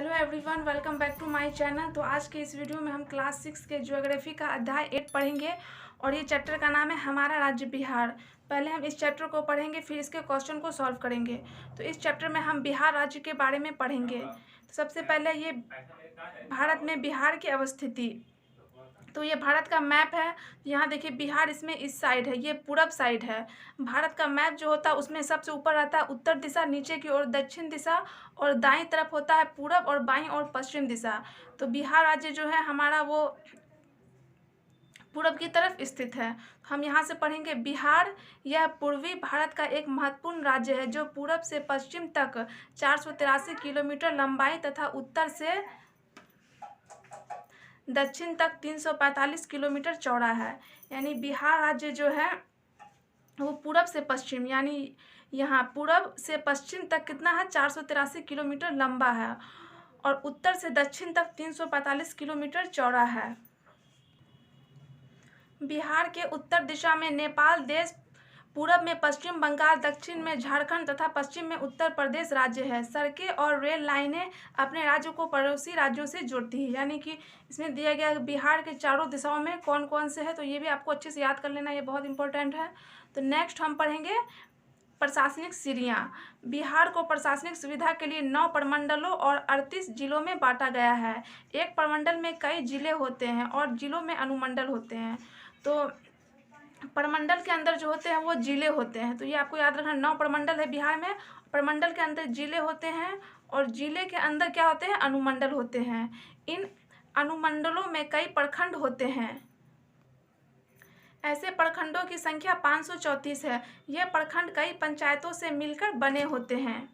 Hello everyone, welcome back to my channel. तो आज के इस वीडियो में हम क्लास 6 के ज्योग्राफी का अध्याय 8 पढ़ेंगे और ये चैप्टर का नाम है हमारा राज्य बिहार। पहले हम इस चैप्टर को पढ़ेंगे, फिर इसके क्वेश्चन को सॉल्व करेंगे। तो इस चैप्टर में हम बिहार राज्य के बारे में पढ़ेंगे। तो सबसे पहले ये भारत में बिहार की अवस्थिति। तो ये भारत का मैप है। यहाँ देखिए बिहार इसमें इस साइड है, ये पूरब साइड है। भारत का मैप जो होता है उसमें सबसे ऊपर रहता है उत्तर दिशा, नीचे की ओर दक्षिण दिशा और दाईं तरफ होता है पूरब और बाईं ओर पश्चिम दिशा। तो बिहार राज्य जो है हमारा वो पूरब की तरफ स्थित है। हम यहाँ से पढ़ेंगे बिहार यह पूर्वी भारत का एक महत्वपूर्ण राज्य है जो पूरब से पश्चिम तक 483 किलोमीटर लंबाई तथा उत्तर से दक्षिण तक 345 किलोमीटर चौड़ा है। यानी बिहार राज्य जो है वो पूरब से पश्चिम, यानी यहाँ पूरब से पश्चिम तक कितना है, 483 किलोमीटर लंबा है और उत्तर से दक्षिण तक 345 किलोमीटर चौड़ा है। बिहार के उत्तर दिशा में नेपाल देश, पूरब में पश्चिम बंगाल, दक्षिण में झारखंड तथा पश्चिम में उत्तर प्रदेश राज्य है। सड़कें और रेल लाइनें अपने राज्य को पड़ोसी राज्यों से जोड़ती है। यानी कि इसमें दिया गया बिहार के चारों दिशाओं में कौन कौन से है, तो ये भी आपको अच्छे से याद कर लेना, ये बहुत इंपॉर्टेंट है। तो नेक्स्ट हम पढ़ेंगे प्रशासनिक सीढ़ियाँ। बिहार को प्रशासनिक सुविधा के लिए 9 प्रमंडलों और 38 जिलों में बांटा गया है। एक प्रमंडल में कई जिले होते हैं और जिलों में अनुमंडल होते हैं। तो प्रमंडल के अंदर जो होते हैं वो जिले होते हैं, तो ये आपको याद रखना। 9 प्रमंडल है बिहार में, प्रमंडल के अंदर जिले होते हैं और जिले के अंदर क्या होते हैं, अनुमंडल होते हैं। इन अनुमंडलों में कई प्रखंड होते हैं। ऐसे प्रखंडों की संख्या 534 है। यह प्रखंड कई पंचायतों से मिलकर बने होते हैं।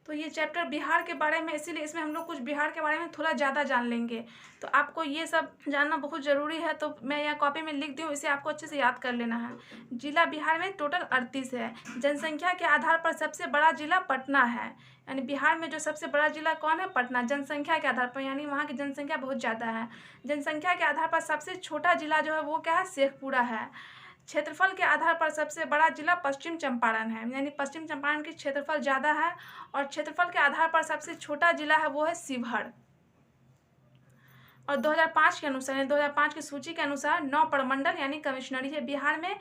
तो ये चैप्टर बिहार के बारे में, इसीलिए इसमें हम लोग कुछ बिहार के बारे में थोड़ा ज़्यादा जान लेंगे। तो आपको ये सब जानना बहुत ज़रूरी है, तो मैं यहाँ कॉपी में लिख दी हूँ, इसे आपको अच्छे से याद कर लेना है। जिला बिहार में टोटल 38 है। जनसंख्या के आधार पर सबसे बड़ा जिला पटना है। यानी बिहार में जो सबसे बड़ा जिला कौन है, पटना, जनसंख्या के आधार पर, यानी वहाँ की जनसंख्या बहुत ज़्यादा है। जनसंख्या के आधार पर सबसे छोटा जिला जो है वो क्या है, शेखपुरा है। क्षेत्रफल के आधार पर सबसे बड़ा जिला पश्चिम चंपारण है, यानी पश्चिम चंपारण की क्षेत्रफल ज़्यादा है। और क्षेत्रफल के आधार पर सबसे छोटा जिला है वो है शिवहर। और 2005 के अनुसार, यानी 2005 की सूची के अनुसार 9 प्रमंडल यानी कमिश्नरी है बिहार में।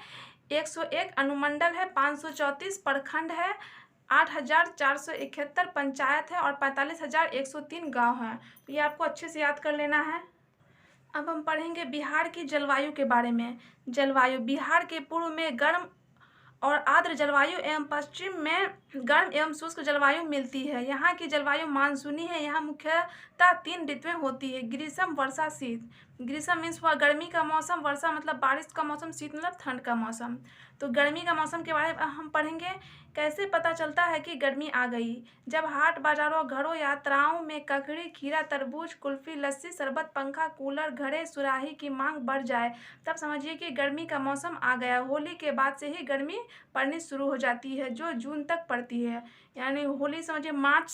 101 अनुमंडल है, 534 प्रखंड है, 8,471 पंचायत है और 45,103 गाँव हैं। तो ये आपको अच्छे से याद कर लेना है। अब हम पढ़ेंगे बिहार की जलवायु के बारे में। जलवायु बिहार के पूर्व में गर्म और आर्द्र जलवायु एवं पश्चिम में गर्म एवं शुष्क जलवायु मिलती है। यहाँ की जलवायु मानसूनी है। यहाँ मुख्यतः 3 ऋतुएं होती है, ग्रीष्म, वर्षा, शीत। ग्रीष्म मीन्स हुआ गर्मी का मौसम, वर्षा मतलब बारिश का मौसम, शीत मतलब ठंड का मौसम। तो गर्मी का मौसम के बारे में हम पढ़ेंगे। कैसे पता चलता है कि गर्मी आ गई, जब हाट बाजारों, घरों, यात्राओं में ककड़ी, खीरा, तरबूज, कुल्फी, लस्सी, शरबत, पंखा, कूलर, घड़े, सुराही की मांग बढ़ जाए, तब समझिए कि गर्मी का मौसम आ गया। होली के बाद से ही गर्मी पड़नी शुरू हो जाती है, जो जून तक पड़ती है। यानी होली समझिए मार्च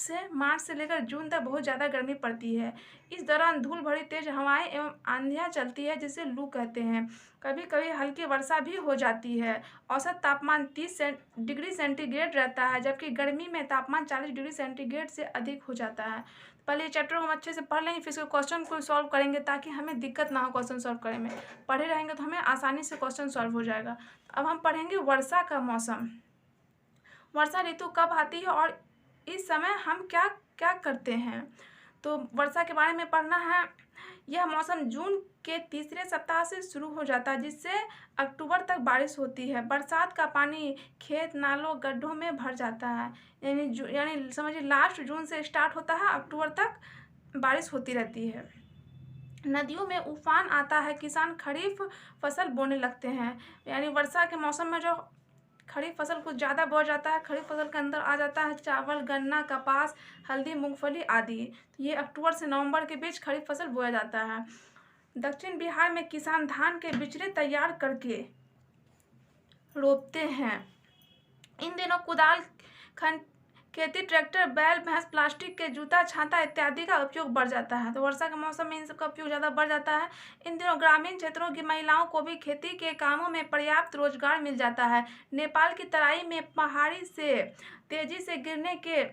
से लेकर जून तक बहुत ज़्यादा गर्मी पड़ती है। इस दौरान धूल भरी तेज हवाएं एवं आंधियाँ चलती है, जिसे लू कहते हैं। कभी कभी हल्की वर्षा भी हो जाती है। औसत तापमान 30 डिग्री सेंटीग्रेड रहता है, जबकि गर्मी में तापमान 40 डिग्री सेंटीग्रेड से अधिक हो जाता है। पहले ये चैप्टर को हम अच्छे से पढ़ लेंगे, फिर इसके क्वेश्चन को सॉल्व करेंगे ताकि हमें दिक्कत ना हो क्वेश्चन सॉल्व करने में। पढ़े रहेंगे तो हमें आसानी से क्वेश्चन सॉल्व हो जाएगा। अब हम पढ़ेंगे वर्षा का मौसम। वर्षा ऋतु कब आती है और इस समय हम क्या क्या करते हैं, तो वर्षा के बारे में पढ़ना है। यह मौसम जून के तीसरे सप्ताह से शुरू हो जाता है, जिससे अक्टूबर तक बारिश होती है। बरसात का पानी खेत, नालों, गड्ढों में भर जाता है। यानी समझिए लास्ट जून से स्टार्ट होता है, अक्टूबर तक बारिश होती रहती है। नदियों में उफान आता है, किसान खरीफ फसल बोने लगते हैं। यानी वर्षा के मौसम में जो खरीफ फसल कुछ ज़्यादा बढ़ जाता है, खरीफ फसल के अंदर आ जाता है चावल, गन्ना, कपास, हल्दी, मूंगफली आदि। तो ये अक्टूबर से नवंबर के बीच खरीफ फसल बोया जाता है। दक्षिण बिहार में किसान धान के बिचड़े तैयार करके रोपते हैं। इन दिनों कुदाल, खेती, ट्रैक्टर, बैल, भैंस, प्लास्टिक के जूता, छाता इत्यादि का उपयोग बढ़ जाता है। तो वर्षा के मौसम में इन सब का उपयोग ज़्यादा बढ़ जाता है। इन दिनों ग्रामीण क्षेत्रों की महिलाओं को भी खेती के कामों में पर्याप्त रोजगार मिल जाता है। नेपाल की तराई में पहाड़ी से तेजी से गिरने के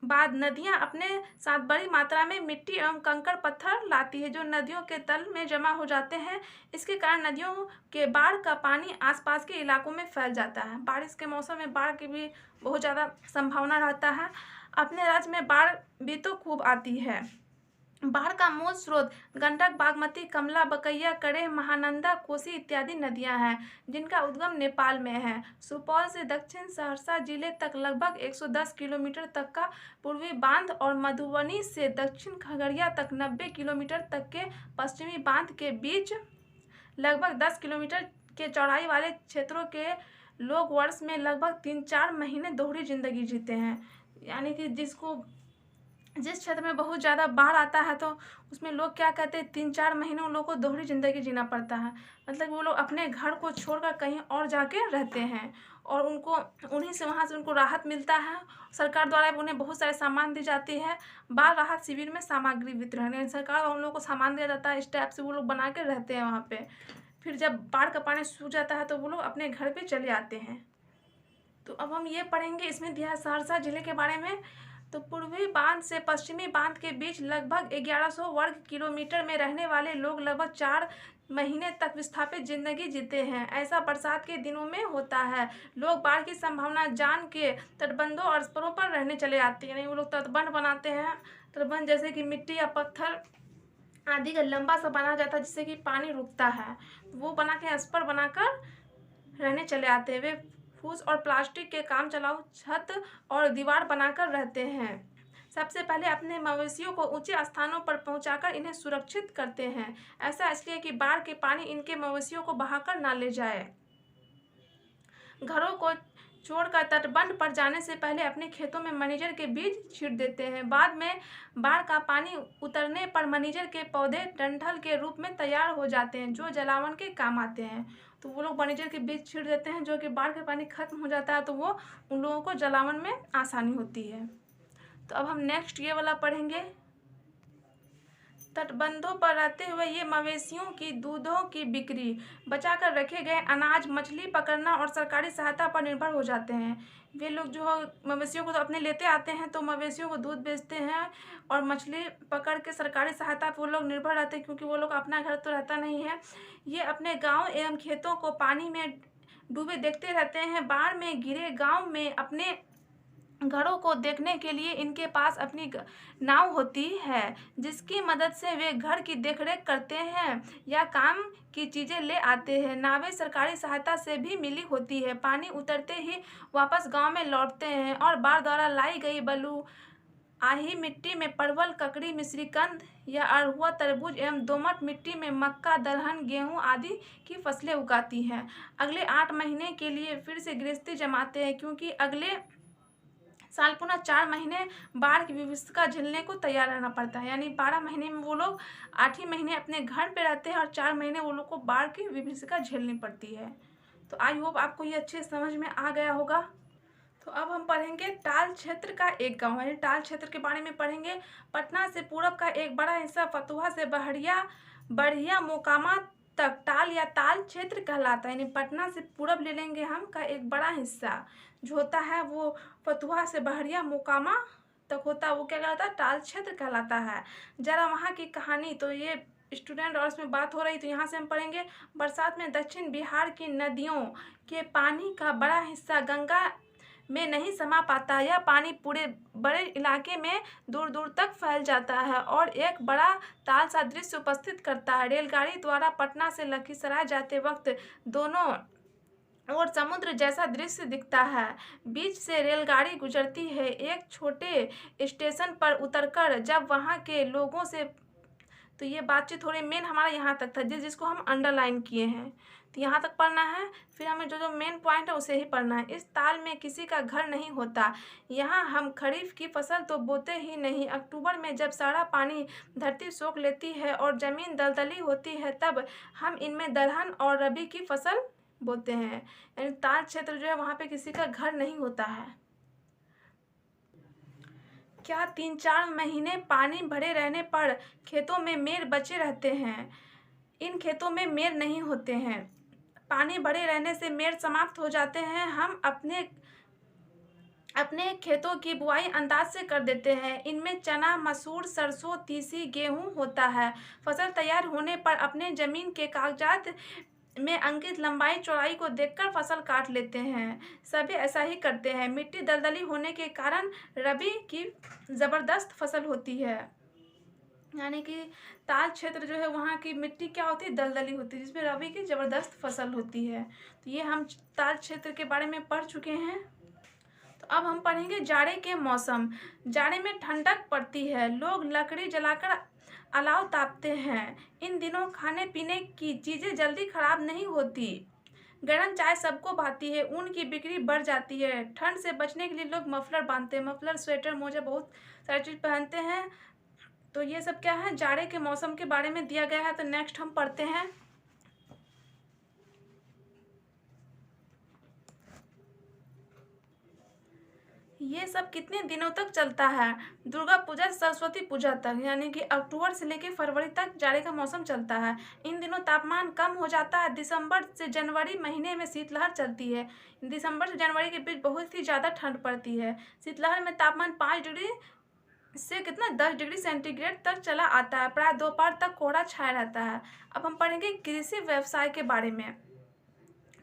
बाद नदियां अपने साथ बड़ी मात्रा में मिट्टी एवं कंकड़ पत्थर लाती है, जो नदियों के तल में जमा हो जाते हैं। इसके कारण नदियों के बाढ़ का पानी आसपास के इलाकों में फैल जाता है। बारिश के मौसम में बाढ़ की भी बहुत ज़्यादा संभावना रहता है। अपने राज्य में बाढ़ भी तो खूब आती है। बाढ़ का मूल स्रोत गंडक, बागमती, कमला, बकैया, करेह, महानंदा, कोसी इत्यादि नदियां हैं, जिनका उद्गम नेपाल में है। सुपौल से दक्षिण सहरसा जिले तक लगभग 110 किलोमीटर तक का पूर्वी बांध और मधुबनी से दक्षिण खगड़िया तक 90 किलोमीटर तक के पश्चिमी बांध के बीच लगभग 10 किलोमीटर के चौड़ाई वाले क्षेत्रों के लोग वर्ष में लगभग 3-4 महीने दोहरी जिंदगी जीते हैं। यानी कि जिस क्षेत्र में बहुत ज़्यादा बाढ़ आता है तो उसमें लोग क्या कहते हैं, 3-4 महीने उन लोगों को दोहरी ज़िंदगी जीना पड़ता है। मतलब वो लोग अपने घर को छोड़कर कहीं और जाके रहते हैं और उन्हीं से वहाँ से उनको राहत मिलता है। सरकार द्वारा उन्हें बहुत सारे सामान दी जाती है। बाढ़ राहत शिविर में सामग्री वितरण, यानी सरकार उन लोगों को सामान दिया जाता है। इस टाइप से वो लोग बना के रहते हैं वहाँ पे। फिर जब बाढ़ का पानी सूख जाता है तो वो लोग अपने घर पर चले आते हैं। तो अब हम ये पढ़ेंगे, इसमें दिया है सहरसा जिले के बारे में। तो पूर्वी बांध से पश्चिमी बांध के बीच लगभग 1100 वर्ग किलोमीटर में रहने वाले लोग लगभग 4 महीने तक विस्थापित जिंदगी जीते हैं। ऐसा बरसात के दिनों में होता है। लोग बाढ़ की संभावना जान के तटबंधों और स्परों पर रहने चले आते हैं। वो लोग तटबंध बनाते हैं। तटबंध जैसे कि मिट्टी या पत्थर आदि का लंबा सा बना जाता है जिससे कि पानी रुकता है, वो बना के स्पर बनाकर रहने चले आते हैं। वे फूस और प्लास्टिक के काम चलाऊ छत और दीवार बनाकर रहते हैं। सबसे पहले अपने मवेशियों को ऊंचे स्थानों पर पहुंचाकर इन्हें सुरक्षित करते हैं। ऐसा इसलिए कि बाढ़ के पानी इनके मवेशियों को बहाकर ना ले जाए। घरों को छोड़कर तटबंध पर जाने से पहले अपने खेतों में मनीजर के बीज छींट देते हैं। बाद में बाढ़ का पानी उतरने पर मनीजर के पौधे डंठल के रूप में तैयार हो जाते हैं, जो जलावन के काम आते हैं। तो वो लोग मनीजर के बीज छींट देते हैं, जो कि बाढ़ का पानी खत्म हो जाता है तो वो उन लोगों को जलावन में आसानी होती है। तो अब हम नेक्स्ट ये वाला पढ़ेंगे। तटबंधों पर रहते हुए ये मवेशियों की दूधों की बिक्री, बचाकर रखे गए अनाज, मछली पकड़ना और सरकारी सहायता पर निर्भर हो जाते हैं। वे लोग जो मवेशियों को तो अपने लेते आते हैं तो मवेशियों को दूध बेचते हैं और मछली पकड़ के सरकारी सहायता पर वो लोग निर्भर रहते हैं, क्योंकि वो लोग अपना घर तो रहता नहीं है। ये अपने गाँव एवं खेतों को पानी में डूबे देखते रहते हैं। बाढ़ में घिरे गाँव में अपने घरों को देखने के लिए इनके पास अपनी नाव होती है, जिसकी मदद से वे घर की देखरेख करते हैं या काम की चीज़ें ले आते हैं। नावें सरकारी सहायता से भी मिली होती है। पानी उतरते ही वापस गांव में लौटते हैं और बाढ़ द्वारा लाई गई बलुआही मिट्टी में परवल, ककड़ी, मिश्रीकंद या अरहुआ, तरबूज एवं दोमट मिट्टी में मक्का, दलहन, गेहूं आदि की फसलें उगाती हैं। अगले 8 महीने के लिए फिर से गृहस्थी जमाते हैं, क्योंकि अगले साल पुनः 4 महीने बाढ़ की विभीषिका झेलने को तैयार रहना पड़ता है। यानी 12 महीने में वो लोग 8 ही महीने अपने घर पे रहते हैं और 4 महीने वो लोग को बाढ़ की विभीषिका झेलनी पड़ती है। तो आई होप आपको ये अच्छे समझ में आ गया होगा। तो अब हम पढ़ेंगे टाल क्षेत्र का एक गांव, यानी टाल क्षेत्र के बारे में पढ़ेंगे। पटना से पूरब का एक बड़ा हिस्सा फतुहा से बढ़िया मोकामा तक टाल या ताल क्षेत्र कहलाता है। यानी पटना से पूरब ले लेंगे हम का एक बड़ा हिस्सा जो होता है वो फतुहा से बढ़िया मोकामा तक होता है, वो क्या कहलाता है, टाल क्षेत्र कहलाता है। जरा वहाँ की कहानी, तो ये स्टूडेंट और इसमें बात हो रही तो यहाँ से हम पढ़ेंगे। बरसात में दक्षिण बिहार की नदियों के पानी का बड़ा हिस्सा गंगा में नहीं समा पाता। यह पानी पूरे बड़े इलाके में दूर दूर तक फैल जाता है और एक बड़ा ताल सा दृश्य उपस्थित करता है। रेलगाड़ी द्वारा पटना से लखीसराय जाते वक्त दोनों और समुद्र जैसा दृश्य दिखता है। बीच से रेलगाड़ी गुजरती है। एक छोटे स्टेशन पर उतरकर जब वहाँ के लोगों से, तो ये बातचीत थोड़ी मेन हमारा यहाँ तक था जिसको हम अंडरलाइन किए हैं, तो यहाँ तक पढ़ना है। फिर हमें जो जो मेन पॉइंट है उसे ही पढ़ना है। इस ताल में किसी का घर नहीं होता। यहाँ हम खरीफ की फसल तो बोते ही नहीं। अक्टूबर में जब सारा पानी धरती सोख लेती है और ज़मीन दलदली होती है तब हम इनमें दलहन और रबी की फसल बोते हैं। यानी ताल क्षेत्र जो है वहाँ पे किसी का घर नहीं होता है। क्या 3-4 महीने पानी भरे रहने पर खेतों में मेड़ बचे रहते हैं? इन खेतों में मेड़ नहीं होते हैं। पानी भरे रहने से मेड़ समाप्त हो जाते हैं। हम अपने अपने खेतों की बुआई अंदाज से कर देते हैं। इनमें चना, मसूर, सरसों, तीसी, गेहूं होता है। फसल तैयार होने पर अपने जमीन के कागजात में अंकित लंबाई चौड़ाई को देखकर फसल काट लेते हैं। सभी ऐसा ही करते हैं। मिट्टी दलदली होने के कारण रबी की ज़बरदस्त फसल होती है। यानी कि ताल क्षेत्र जो है वहाँ की मिट्टी क्या होती है, दलदली होती है, जिसमें रबी की ज़बरदस्त फसल होती है। तो ये हम ताल क्षेत्र के बारे में पढ़ चुके हैं। तो अब हम पढ़ेंगे जाड़े के मौसम। जाड़े में ठंडक पड़ती है, लोग लकड़ी जलाकर अलाव तापते हैं। इन दिनों खाने पीने की चीज़ें जल्दी खराब नहीं होती। गर्म चाय सबको भाती है, ऊन की बिक्री बढ़ जाती है। ठंड से बचने के लिए लोग मफलर बांधते हैं, मफलर, स्वेटर, मोजा, बहुत सारी चीज़ पहनते हैं। तो ये सब क्या है, जाड़े के मौसम के बारे में दिया गया है। तो नेक्स्ट हम पढ़ते हैं। ये सब कितने दिनों तक चलता है? दुर्गा पूजा से सरस्वती पूजा तक, यानी कि अक्टूबर से लेकर फरवरी तक जाड़े का मौसम चलता है। इन दिनों तापमान कम हो जाता है। दिसंबर से जनवरी महीने में शीतलहर चलती है। दिसंबर से जनवरी के बीच बहुत ही ज़्यादा ठंड पड़ती है। शीतलहर में तापमान 5 डिग्री से कितना 10 डिग्री सेंटीग्रेड तक चला आता है। प्राय दोपहर तक कोहरा छाया रहता है। अब हम पढ़ेंगे कृषि व्यवसाय के बारे में।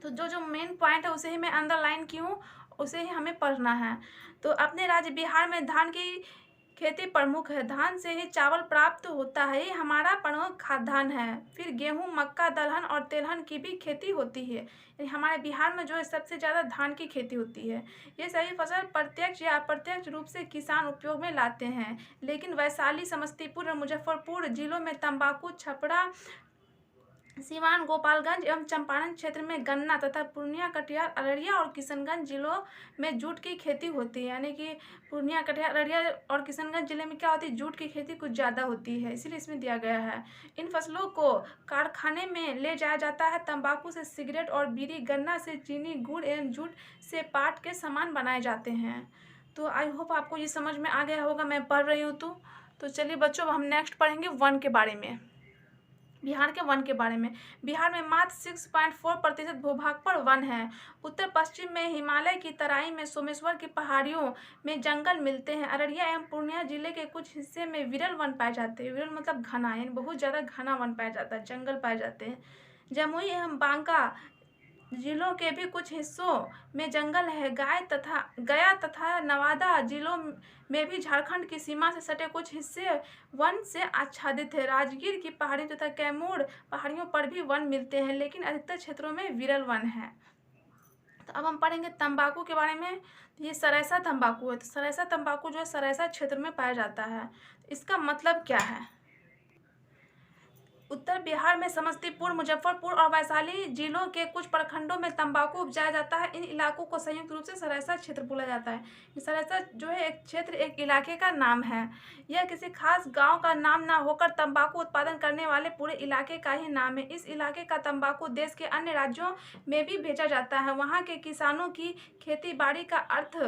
तो जो जो मेन पॉइंट है उसे ही मैं अंडरलाइन की हूँ, उसे ही हमें पढ़ना है। तो अपने राज्य बिहार में धान की खेती प्रमुख है। धान से ही चावल प्राप्त होता है, ये हमारा प्रमुख खाद्यान्न है। फिर गेहूं, मक्का, दलहन और तेलहन की भी खेती होती है। यानी हमारे बिहार में जो है सबसे ज़्यादा धान की खेती होती है। ये सभी फसल प्रत्यक्ष या अप्रत्यक्ष रूप से किसान उपयोग में लाते हैं। लेकिन वैशाली, समस्तीपुर और मुजफ्फरपुर जिलों में तंबाकू, छपरा, सीवान, गोपालगंज एवं चंपारण क्षेत्र में गन्ना तथा पूर्णिया, कटिहार, अररिया और किशनगंज जिलों में जूट की खेती होती है। यानी कि पूर्णिया, कटिहार, अररिया और किशनगंज जिले में क्या होती है, जूट की खेती कुछ ज़्यादा होती है, इसीलिए इसमें दिया गया है। इन फसलों को कारखाने में ले जाया जाता है। तंबाकू से सिगरेट और बीड़ी, गन्ना से चीनी, गुड़ एवं जूट से पाट के सामान बनाए जाते हैं। तो आई होप आपको ये समझ में आ गया होगा, मैं पढ़ रही हूँ। तो चलिए बच्चों, हम नेक्स्ट पढ़ेंगे वन के बारे में। बिहार के वन के बारे में। बिहार में मात्र 6.4% भूभाग पर वन है। उत्तर पश्चिम में हिमालय की तराई में सोमेश्वर की पहाड़ियों में जंगल मिलते हैं। अररिया एवं पूर्णिया जिले के कुछ हिस्से में विरल वन पाए जाते हैं। विरल मतलब घना, यानी बहुत ज़्यादा घना वन पाया जाता है, जंगल पाए जाते हैं। जमुई एवं बांका जिलों के भी कुछ हिस्सों में जंगल है। गया तथा नवादा जिलों में भी झारखंड की सीमा से सटे कुछ हिस्से वन से आच्छादित है। राजगीर की पहाड़ियों तथा कैमूर पहाड़ियों पर भी वन मिलते हैं, लेकिन अधिकतर क्षेत्रों में विरल वन है। तो अब हम पढ़ेंगे तंबाकू के बारे में। ये सरेसा तंबाकू है। तो सरेसा तंबाकू जो है सरेसा क्षेत्र में पाया जाता है। इसका मतलब क्या है? उत्तर बिहार में समस्तीपुर, मुजफ्फरपुर और वैशाली जिलों के कुछ प्रखंडों में तंबाकू उपजाया जाता है। इन इलाकों को संयुक्त रूप से सरेसा क्षेत्र बोला जाता है। सरेसा जो है एक क्षेत्र, एक इलाके का नाम है। यह किसी खास गांव का नाम ना होकर तंबाकू उत्पादन करने वाले पूरे इलाके का ही नाम है। इस इलाके का तंबाकू देश के अन्य राज्यों में भी भेजा जाता है। वहाँ के किसानों की खेती बाड़ी का अर्थ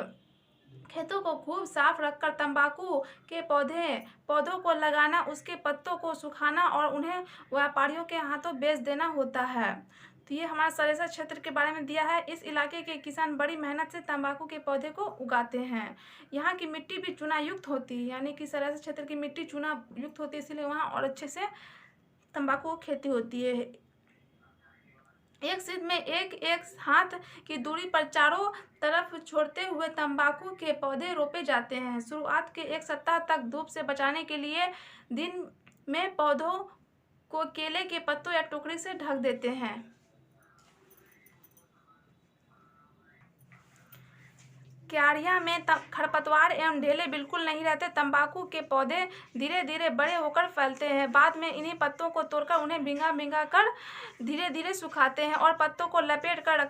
खेतों को खूब साफ रखकर तंबाकू के पौधों को लगाना, उसके पत्तों को सुखाना और उन्हें व्यापारियों के हाथों बेच देना होता है। तो ये हमारा सरेसा क्षेत्र के बारे में दिया है। इस इलाके के किसान बड़ी मेहनत से तंबाकू के पौधे को उगाते हैं। यहाँ की मिट्टी भी चूना युक्त होती है, यानी कि सरेसा क्षेत्र की मिट्टी चूना युक्त होती है, इसीलिए वहाँ और अच्छे से तंबाकू की खेती होती है। एक सिर में एक एक हाथ की दूरी पर चारों तरफ छोड़ते हुए तंबाकू के पौधे रोपे जाते हैं। शुरुआत के एक सप्ताह तक धूप से बचाने के लिए दिन में पौधों को केले के पत्तों या टोकरी से ढक देते हैं। क्यारियां में खरपतवार एवं ढेले बिल्कुल नहीं रहते। तंबाकू के पौधे धीरे धीरे बड़े होकर फैलते हैं। बाद में इन्हीं पत्तों को तोड़कर उन्हें भिंगा कर धीरे धीरे सुखाते हैं और पत्तों को लपेट कर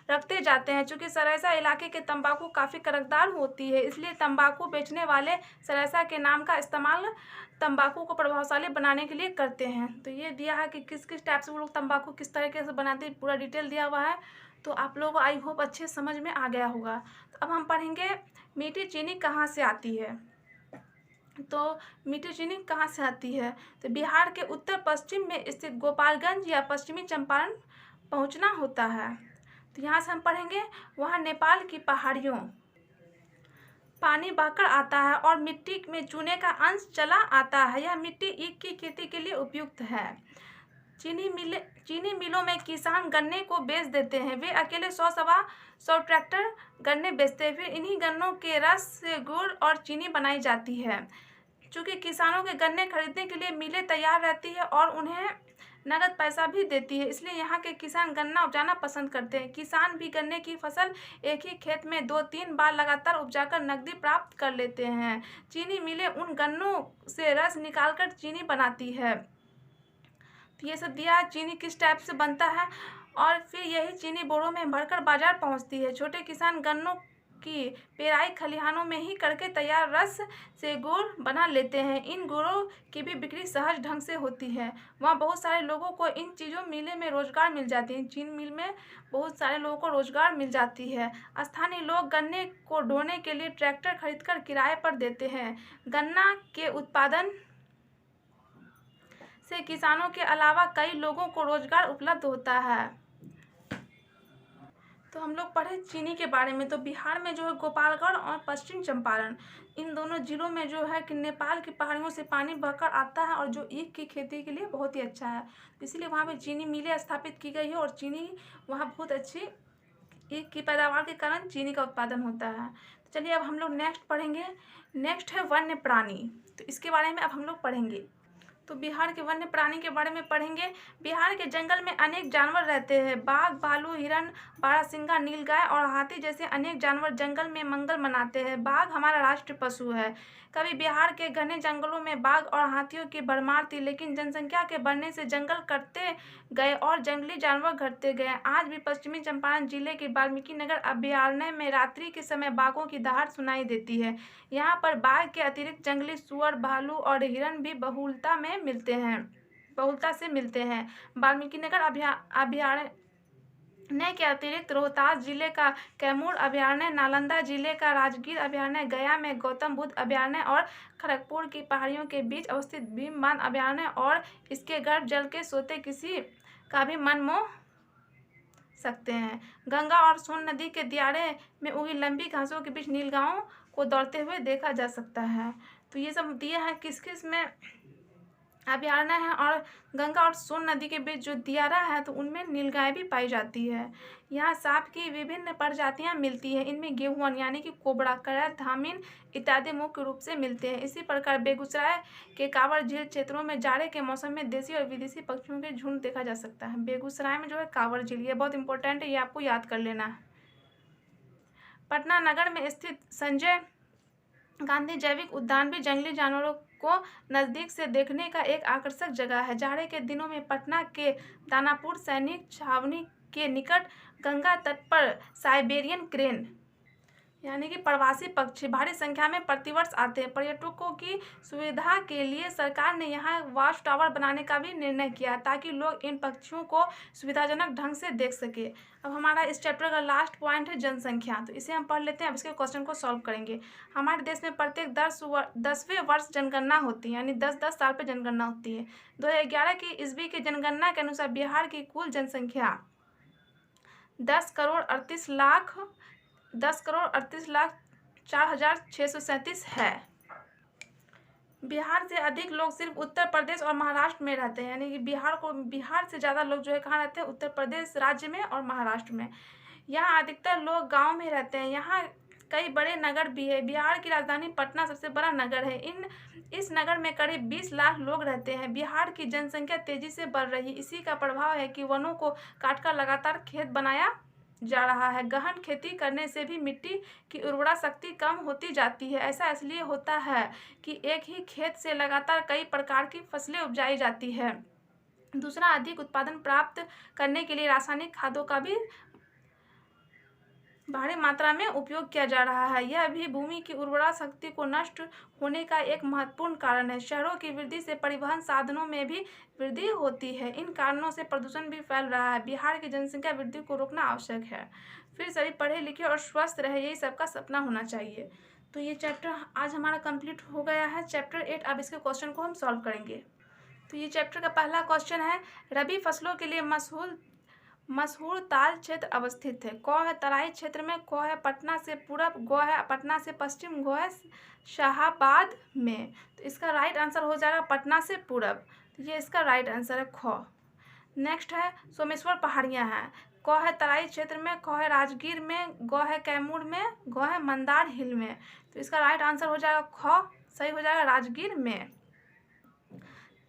रखते जाते हैं। चूँकि सरेसा इलाके के तंबाकू काफ़ी कड़कदार होती है, इसलिए तंबाकू बेचने वाले सरेसा के नाम का इस्तेमाल तंबाकू को प्रभावशाली बनाने के लिए करते हैं। तो ये दिया है कि किस किस टाइप से वो लोग तंबाकू किस तरीके से बनाते हैं, पूरा डिटेल दिया हुआ है। तो आप लोगों को आई होप अच्छे समझ में आ गया होगा। तो अब हम पढ़ेंगे मीठी चीनी कहाँ से आती है। तो मीठी चीनी कहाँ से आती है? तो बिहार के उत्तर पश्चिम में स्थित गोपालगंज या पश्चिमी चंपारण पहुँचना होता है। तो यहाँ से हम पढ़ेंगे वहाँ नेपाल की पहाड़ियों पानी बहकर आता है और मिट्टी में चूने का अंश चला आता है। यह मिट्टी ईख की खेती के लिए उपयुक्त है। चीनी मिलों में किसान गन्ने को बेच देते हैं। वे अकेले 100-125 ट्रैक्टर गन्ने बेचते हैं। फिर इन्हीं गन्नों के रस से गुड़ और चीनी बनाई जाती है। चूँकि किसानों के गन्ने खरीदने के लिए मिलें तैयार रहती है और उन्हें नगद पैसा भी देती है, इसलिए यहाँ के किसान गन्ना उपजाना पसंद करते हैं। किसान भी गन्ने की फसल एक ही खेत में 2-3 बार लगातार उपजाकर नकदी प्राप्त कर लेते हैं। चीनी मिलें उन गन्नों से रस निकालकर चीनी बनाती है। तो ये सब दिया है चीनी किस टाइप से बनता है, और फिर यही चीनी बोरों में भरकर बाजार पहुँचती है। छोटे किसान गन्नों की पेराई खलिहानों में ही करके तैयार रस से गुड़ बना लेते हैं। इन गुड़ों की भी बिक्री सहज ढंग से होती है। वहाँ बहुत सारे लोगों को इन चीज़ों मिले में रोजगार मिल जाती है। चीनी मिल में बहुत सारे लोगों को रोजगार मिल जाती है। स्थानीय लोग गन्ने को ढोने के लिए ट्रैक्टर खरीदकर किराए पर देते हैं। गन्ना के उत्पादन से किसानों के अलावा कई लोगों को रोजगार उपलब्ध होता है। तो हम लोग पढ़े चीनी के बारे में। तो बिहार में जो है गोपालगढ़ और पश्चिम चंपारण, इन दोनों जिलों में जो है कि नेपाल की पहाड़ियों से पानी बहकर आता है और जो ईख की खेती के लिए बहुत ही अच्छा है, इसीलिए वहाँ पे चीनी मिलें स्थापित की गई है और चीनी वहाँ बहुत अच्छी ईख की पैदावार के कारण चीनी का उत्पादन होता है। तो चलिए अब हम लोग नेक्स्ट पढ़ेंगे। नेक्स्ट है वन्य प्राणी। तो इसके बारे में अब हम लोग पढ़ेंगे। तो बिहार के वन्य प्राणी के बारे में पढ़ेंगे। बिहार के जंगल में अनेक जानवर रहते हैं। बाघ, भालू, हिरण, बारहसिंगा, नीलगाय और हाथी जैसे अनेक जानवर जंगल में मंगल मनाते हैं। बाघ हमारा राष्ट्रीय पशु है। कभी बिहार के घने जंगलों में बाघ और हाथियों की भरमार थी, लेकिन जनसंख्या के बढ़ने से जंगल कटते गए और जंगली जानवर घटते गए। आज भी पश्चिमी चंपारण जिले के वाल्मीकिनगर अभयारण्य में रात्रि के समय बाघों की दहाड़ सुनाई देती है। यहाँ पर बाघ के अतिरिक्त जंगली सुअर, भालू और हिरण भी बहुलता से मिलते हैं। वाल्मीकिनगर अभयारण्य के अतिरिक्त रोहतास जिले का कैमूर अभयारण्य, नालंदा जिले का राजगीर अभयारण्य, गया में गौतम बुद्ध अभयारण्य और खड़गपुर की पहाड़ियों के बीच अवस्थित भीमबांध अभयारण्य और इसके गर्भ जल के सोते किसी का भी मन मोह सकते हैं। गंगा और सोन नदी के दियारे में उगी लंबी घासों के बीच नीलगायों को दौड़ते हुए देखा जा सकता है। तो ये सब दिया है किस किस में अभयारण्य है, और गंगा और सोन नदी के बीच जो दियारा है तो उनमें नीलगाय भी पाई जाती है। यहाँ सांप की विभिन्न प्रजातियाँ मिलती हैं। इनमें गेहुअन यानी कि कोबरा, करैत, धामिन इत्यादि मुख्य रूप से मिलते हैं। इसी प्रकार बेगूसराय के कांवर झील क्षेत्रों में जाड़े के मौसम में देशी और विदेशी पक्षियों के झुंड देखा जा सकता है। बेगूसराय में जो है कांवर झील, ये बहुत इंपॉर्टेंट है, ये आपको याद कर लेना है। पटना नगर में स्थित संजय गांधी जैविक उद्यान भी जंगली जानवरों को नज़दीक से देखने का एक आकर्षक जगह है। जाड़े के दिनों में पटना के दानापुर सैनिक छावनी के निकट गंगा तट पर साइबेरियन क्रेन यानी कि प्रवासी पक्षी भारी संख्या में प्रतिवर्ष आते हैं। पर्यटकों की सुविधा के लिए सरकार ने यहाँ वॉच टावर बनाने का भी निर्णय किया ताकि लोग इन पक्षियों को सुविधाजनक ढंग से देख सके। अब हमारा इस चैप्टर का लास्ट पॉइंट है जनसंख्या। तो इसे हम पढ़ लेते हैं, अब इसके क्वेश्चन को सॉल्व करेंगे। हमारे देश में प्रत्येक 10वें वर्ष जनगणना होती है, यानी 10-10 साल पर जनगणना होती है। 2011 की ईस्वी की जनगणना के अनुसार बिहार की कुल जनसंख्या 10,38,04,637 है। बिहार से अधिक लोग सिर्फ उत्तर प्रदेश और महाराष्ट्र में रहते हैं, यानी कि बिहार से ज़्यादा लोग जो है कहाँ रहते हैं, उत्तर प्रदेश राज्य में और महाराष्ट्र में। यहाँ अधिकतर लोग गांव में रहते हैं। यहाँ कई बड़े नगर भी है। बिहार की राजधानी पटना सबसे बड़ा नगर है। इस नगर में करीब 20 लाख लोग रहते हैं। बिहार की जनसंख्या तेजी से बढ़ रही है। इसी का प्रभाव है कि वनों को काटकर लगातार खेत बनाया जा रहा है। गहन खेती करने से भी मिट्टी की उर्वरा शक्ति कम होती जाती है। ऐसा इसलिए होता है कि एक ही खेत से लगातार कई प्रकार की फसलें उपजाई जाती है। दूसरा, अधिक उत्पादन प्राप्त करने के लिए रासायनिक खादों का भी भारी मात्रा में उपयोग किया जा रहा है। यह भी भूमि की उर्वरा शक्ति को नष्ट होने का एक महत्वपूर्ण कारण है। शहरों की वृद्धि से परिवहन साधनों में भी वृद्धि होती है। इन कारणों से प्रदूषण भी फैल रहा है। बिहार की जनसंख्या वृद्धि को रोकना आवश्यक है। फिर सभी पढ़े लिखे और स्वस्थ रहे, यही सबका सपना होना चाहिए। तो ये चैप्टर आज हमारा कंप्लीट हो गया है, चैप्टर 8। अब इसके क्वेश्चन को हम सॉल्व करेंगे। तो ये चैप्टर का पहला क्वेश्चन है, रबी फसलों के लिए मशहूर ताल क्षेत्र अवस्थित है? क है तराई क्षेत्र में, क है पटना से पूरब, ग है पटना से पश्चिम, घ है शाहाबाद में। तो इसका राइट आंसर हो जाएगा पटना से पूरब। तो ये इसका राइट आंसर है ख। नेक्स्ट है सोमेश्वर पहाड़ियाँ हैं। क है तराई क्षेत्र में, ख है राजगीर में, ग है कैमूर में, घ है मंदार हिल में। तो इसका राइट आंसर हो जाएगा ख, सही हो जाएगा राजगीर में।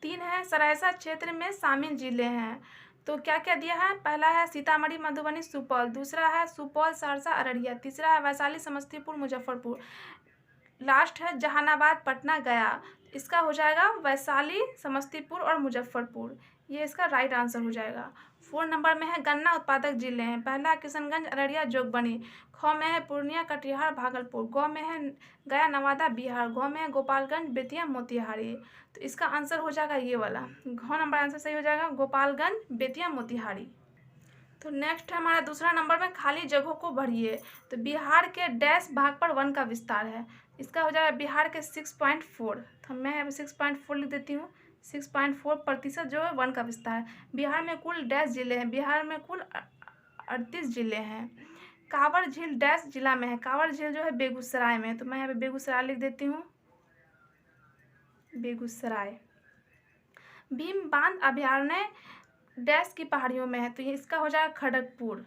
3 है सरायसा क्षेत्र में शामिल जिले हैं। तो क्या क्या दिया है? पहला है सीतामढ़ी, मधुबनी, सुपौल, दूसरा है सुपौल, सहरसा, अररिया, तीसरा है वैशाली, समस्तीपुर, मुजफ्फरपुर, लास्ट है जहानाबाद, पटना, गया। इसका हो जाएगा वैशाली, समस्तीपुर और मुजफ्फरपुर। ये इसका राइट आंसर हो जाएगा। 4 नंबर में है गन्ना उत्पादक जिले हैं। पहला किशनगंज, अररिया, जोगबनी, ख में है पूर्णिया, कटिहार, भागलपुर, ग में है गया, नवादा, बिहार, घ में है गोपालगंज, बेतिया, मोतिहारी। तो इसका आंसर हो जाएगा ये वाला, घ नंबर आंसर सही हो जाएगा, गोपालगंज, बेतिया, मोतिहारी। तो नेक्स्ट है हमारा दूसरा नंबर में खाली जगहों को भरिए। तो बिहार के डैश भाग पर वन का विस्तार है। इसका हो जाएगा बिहार के 6.4। तो मैं अब 6.4 लिख देती हूँ। 6.4% जो है वन का विस्तार है। बिहार में कुल डैश जिले हैं? बिहार में कुल 38 जिले हैं। कांवर झील डैश जिला में है? कांवर झील जो है बेगूसराय में। तो मैं यहाँ पे बेगूसराय लिख देती हूँ, बेगूसराय। भीम बांध अभयारण्य डैश की पहाड़ियों में है? तो ये इसका हो जाएगा खड़गपुर,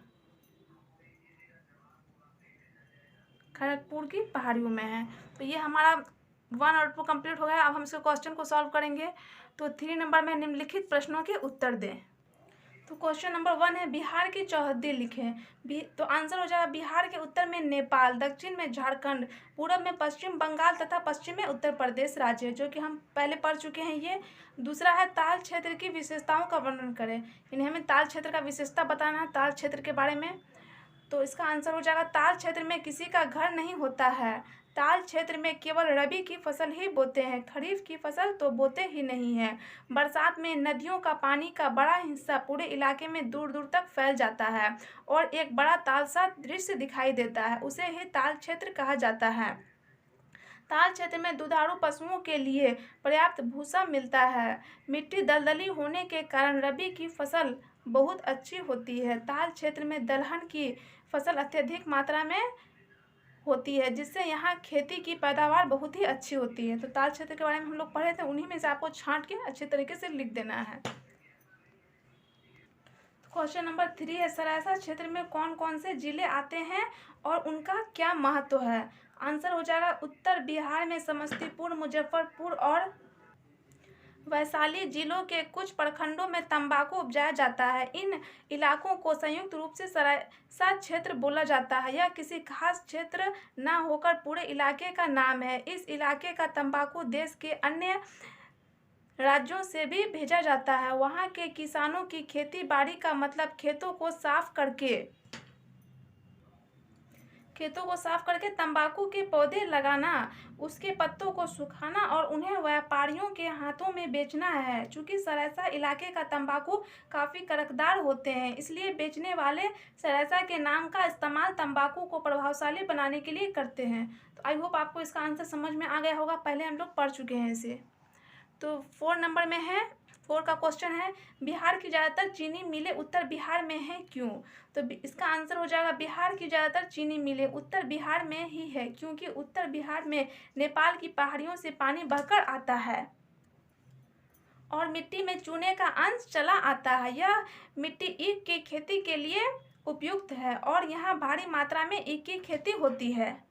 खड़गपुर की पहाड़ियों में है। तो ये हमारा 1 और 2 कंप्लीट हो गया। अब हम इसके क्वेश्चन को सॉल्व करेंगे। तो 3 नंबर में निम्नलिखित प्रश्नों के उत्तर दें। तो क्वेश्चन नंबर 1 है बिहार की चौहद्दी लिखें। तो आंसर हो जाएगा बिहार के उत्तर में नेपाल, दक्षिण में झारखंड, पूरब में पश्चिम बंगाल तथा पश्चिम में उत्तर प्रदेश राज्य, जो कि हम पहले पढ़ चुके हैं ये। दूसरा है ताल क्षेत्र की विशेषताओं का वर्णन करें। यानी हमें ताल क्षेत्र का विशेषता बताना है, ताल क्षेत्र के बारे में। तो इसका आंसर हो जाएगा ताल क्षेत्र में किसी का घर नहीं होता है। ताल क्षेत्र में केवल रबी की फसल ही बोते हैं, खरीफ की फसल तो बोते ही नहीं हैं। बरसात में नदियों का पानी का बड़ा हिस्सा पूरे इलाके में दूर दूर तक फैल जाता है और एक बड़ा ताल सा दृश्य दिखाई देता है, उसे ही ताल क्षेत्र कहा जाता है। ताल क्षेत्र में दुधारू पशुओं के लिए पर्याप्त भूसा मिलता है। मिट्टी दलदली होने के कारण रबी की फसल बहुत अच्छी होती है। ताल क्षेत्र में दलहन की फसल अत्यधिक मात्रा में होती है, जिससे यहाँ खेती की पैदावार बहुत ही अच्छी होती है। तो ताल क्षेत्र के बारे में हम लोग पढ़े थे, उन्हीं में से आपको छांट के अच्छे तरीके से लिख देना है। क्वेश्चन नंबर 3 है सरायसा क्षेत्र में कौन कौन से जिले आते हैं और उनका क्या महत्व है? आंसर हो जाएगा उत्तर बिहार में समस्तीपुर, मुजफ्फरपुर और वैशाली जिलों के कुछ प्रखंडों में तंबाकू उपजाया जाता है। इन इलाकों को संयुक्त रूप से सरायसा क्षेत्र बोला जाता है। यह किसी खास क्षेत्र न होकर पूरे इलाके का नाम है। इस इलाके का तंबाकू देश के अन्य राज्यों से भी भेजा जाता है। वहाँ के किसानों की खेती बाड़ी का मतलब खेतों को साफ करके तंबाकू के पौधे लगाना, उसके पत्तों को सुखाना और उन्हें व्यापारियों के हाथों में बेचना है। चूँकि सरायसा इलाके का तंबाकू काफ़ी कड़कदार होते हैं, इसलिए बेचने वाले सरायसा के नाम का इस्तेमाल तंबाकू को प्रभावशाली बनाने के लिए करते हैं। तो आई होप आपको इसका आंसर समझ में आ गया होगा, पहले हम लोग पढ़ चुके हैं इसे। तो 4 नंबर में है, 4 का क्वेश्चन है बिहार की ज़्यादातर चीनी मिलें उत्तर बिहार में हैं क्यों? तो इसका आंसर हो जाएगा बिहार की ज़्यादातर चीनी मिलें उत्तर बिहार में ही है, क्योंकि उत्तर बिहार में नेपाल की पहाड़ियों से पानी बहकर आता है और मिट्टी में चूने का अंश चला आता है। यह मिट्टी ईख की खेती के लिए उपयुक्त है और यहाँ भारी मात्रा में ईख की खेती होती है।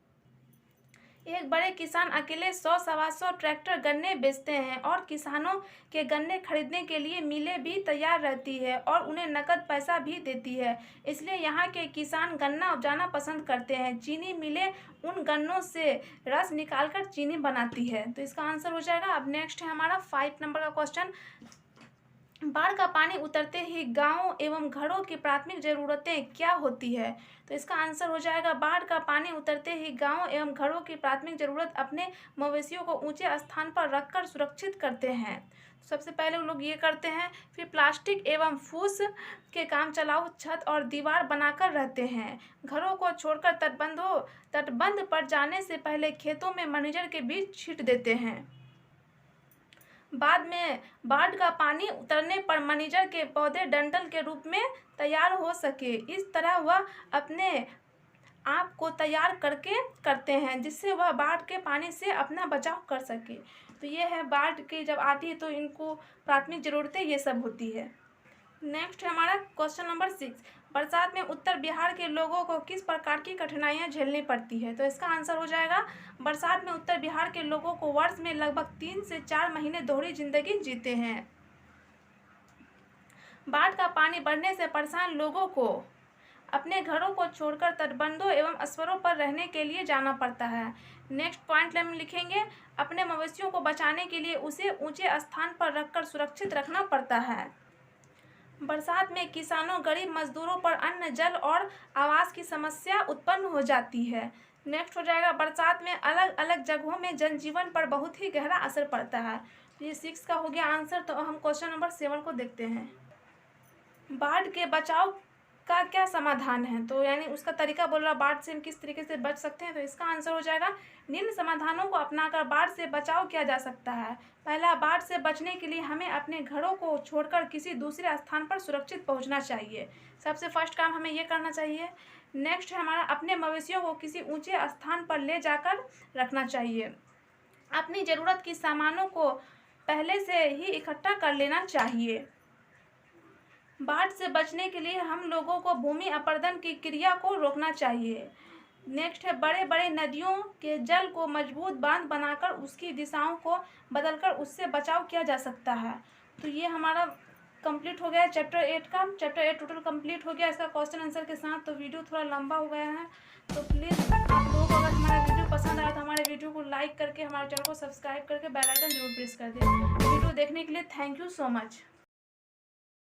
एक बड़े किसान अकेले 100-125 ट्रैक्टर गन्ने बेचते हैं और किसानों के गन्ने खरीदने के लिए मिलें भी तैयार रहती है और उन्हें नकद पैसा भी देती है। इसलिए यहाँ के किसान गन्ना उपजाना पसंद करते हैं। चीनी मिलें उन गन्नों से रस निकालकर चीनी बनाती है। तो इसका आंसर हो जाएगा। अब नेक्स्ट है हमारा 5 नंबर का क्वेश्चन। बाढ़ का पानी उतरते ही गांवों एवं घरों की प्राथमिक जरूरतें क्या होती है? तो इसका आंसर हो जाएगा बाढ़ का पानी उतरते ही गांवों एवं घरों की प्राथमिक जरूरत अपने मवेशियों को ऊंचे स्थान पर रखकर सुरक्षित करते हैं। सबसे पहले लोग ये करते हैं, फिर प्लास्टिक एवं फूस के काम चलाऊ छत और दीवार बनाकर रहते हैं। घरों को छोड़कर तटबंध पर जाने से पहले खेतों में मनीजर के बीज छींट देते हैं। बाद में बाढ़ का पानी उतरने पर मैनेजर के पौधे डंठल के रूप में तैयार हो सके। इस तरह वह अपने आप को तैयार करते हैं जिससे वह बाढ़ के पानी से अपना बचाव कर सके। तो ये है बाढ़ की जब आती है तो इनको प्राथमिक ज़रूरतें ये सब होती है। नेक्स्ट है हमारा क्वेश्चन नंबर 6, बरसात में उत्तर बिहार के लोगों को किस प्रकार की कठिनाइयाँ झेलनी पड़ती है। तो इसका आंसर हो जाएगा, बरसात में उत्तर बिहार के लोगों को वर्ष में लगभग 3 से 4 महीने दोहरी जिंदगी जीते हैं। बाढ़ का पानी बढ़ने से परेशान लोगों को अपने घरों को छोड़कर तटबंधों एवं अस्वरों पर रहने के लिए जाना पड़ता है। नेक्स्ट पॉइंट हम लिखेंगे, अपने मवेशियों को बचाने के लिए उसे ऊंचे स्थान पर रखकर सुरक्षित रखना पड़ता है। बरसात में किसानों, गरीब मजदूरों पर अन्न, जल और आवास की समस्या उत्पन्न हो जाती है। नेक्स्ट हो जाएगा, बरसात में अलग अलग जगहों में जनजीवन पर बहुत ही गहरा असर पड़ता है। ये 6 का हो गया आंसर। तो हम क्वेश्चन नंबर 7 को देखते हैं, बाढ़ के बचाव का क्या समाधान है। तो यानी उसका तरीका बोल रहा, बाढ़ से हम किस तरीके से बच सकते हैं। तो इसका आंसर हो जाएगा, निम्न समाधानों को अपनाकर बाढ़ से बचाव किया जा सकता है। पहला, बाढ़ से बचने के लिए हमें अपने घरों को छोड़कर किसी दूसरे स्थान पर सुरक्षित पहुंचना चाहिए। सबसे फर्स्ट काम हमें ये करना चाहिए। नेक्स्ट है हमारा, अपने मवेशियों को किसी ऊंचे स्थान पर ले जाकर रखना चाहिए। अपनी ज़रूरत की सामानों को पहले से ही इकट्ठा कर लेना चाहिए। बाढ़ से बचने के लिए हम लोगों को भूमि अपरदन की क्रिया को रोकना चाहिए। नेक्स्ट है, बड़े बड़े नदियों के जल को मजबूत बांध बनाकर उसकी दिशाओं को बदलकर उससे बचाव किया जा सकता है। तो ये हमारा कंप्लीट हो गया चैप्टर 8 का। चैप्टर 8 टोटल कंप्लीट हो गया इसका क्वेश्चन आंसर के साथ। तो वीडियो थोड़ा लंबा हो गया है, तो प्लीज़ आप लोगों को अगर हमारा वीडियो पसंद आया तो हमारे वीडियो को लाइक करके हमारे चैनल को सब्सक्राइब करके बेल आइकन जरूर प्रेस कर दें। वीडियो देखने के लिए थैंक यू सो मच।